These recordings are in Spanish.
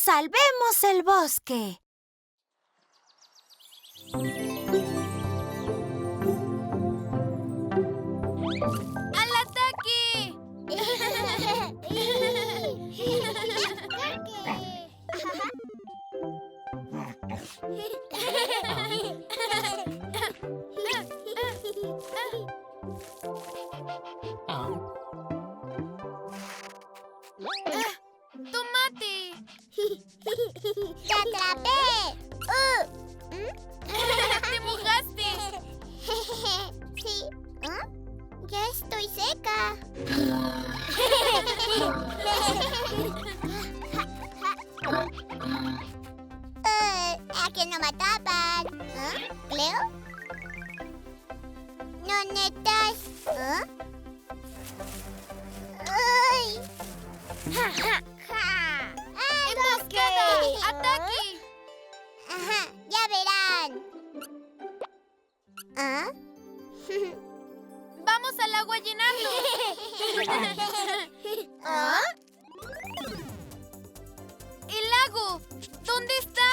¡Salvemos el bosque! ¡Al ataque! ¡Tomate! ¡Te atrapé! ¡Te mojaste! Sí. Ya estoy seca. ¿A que no me tapan? ¿Cleo? ¿Dónde estás? ¡Ay! ¡Emboscada! ¡Ataque! Ajá, ya verán. ¡Vamos al agua a llenarlo! ¡El lago! ¿Dónde está?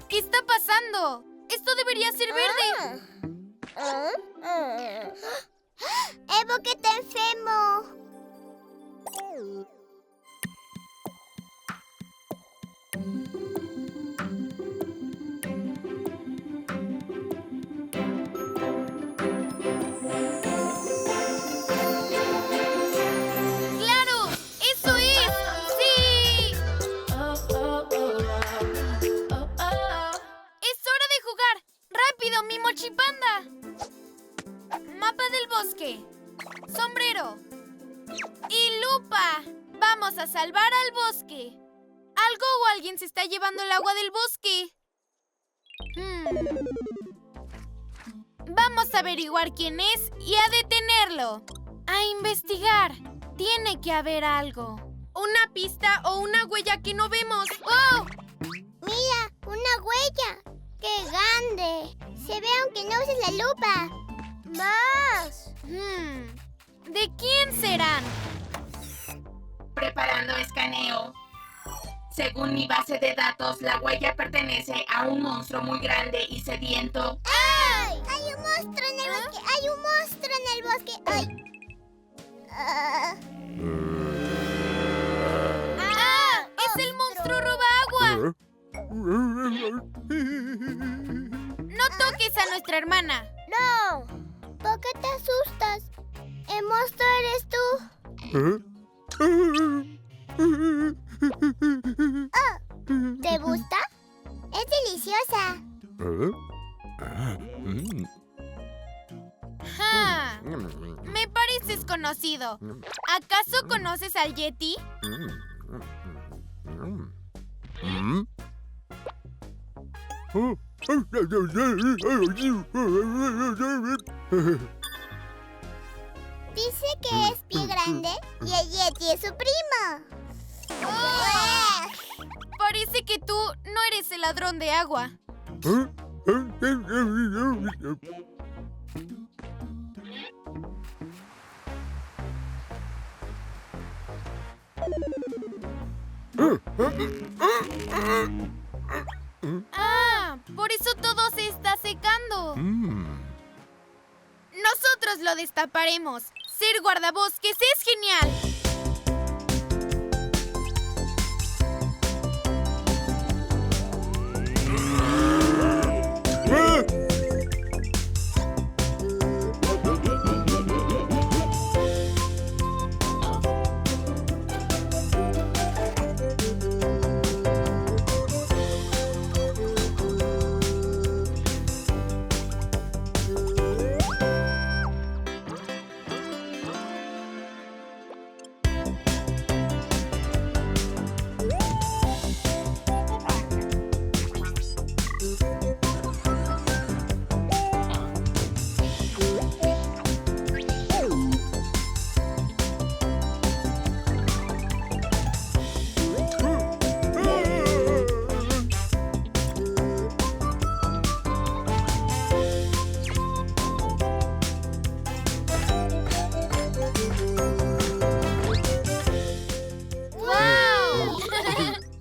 ¿Qué está pasando? ¡Esto debería ser verde! ¡Evo, que está enfermo! ¡Claro! ¡Eso es! ¡Sí! ¡Es hora de jugar! ¡Rápido, mi mochipanda! Mapa del bosque. Sombrero. Y lupa. Vamos a salvar al bosque. Algo o alguien se está llevando el agua del bosque. Vamos a averiguar quién es y a detenerlo. A investigar. Tiene que haber algo. Una pista o una huella que no vemos. ¡Oh! ¡Mira! ¡Una huella! ¡Qué grande! Se ve aunque no uses la lupa. ¡Más! ¿De quién serán? Preparando escaneo. Según mi base de datos, la huella pertenece a un monstruo muy grande y sediento. ¡Ay! ¡Hay un monstruo en el bosque! ¡Hay un monstruo en el bosque! ¡Ay! ¡Es el monstruo roba agua! ¡No toques a nuestra hermana! ¡No! ¿Por qué te asustas? ¿El monstruo eres tú? ¿Te gusta? Es deliciosa. Me pareces conocido. ¿Acaso conoces al Yeti? Dice que es pie grande y el Yeti es su primo. Parece que tú no eres el ladrón de agua. Por eso todo se está secando. Nosotros lo destaparemos. Ser guardabosques es genial.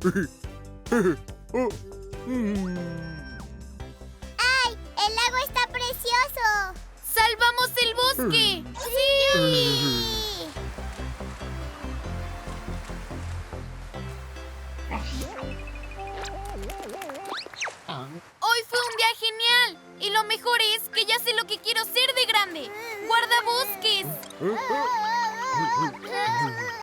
¡Ay! ¡El lago está precioso! ¡Salvamos el bosque! ¡Sí! Hoy fue un día genial. Y lo mejor es que ya sé lo que quiero ser de grande. ¡Guardabosques!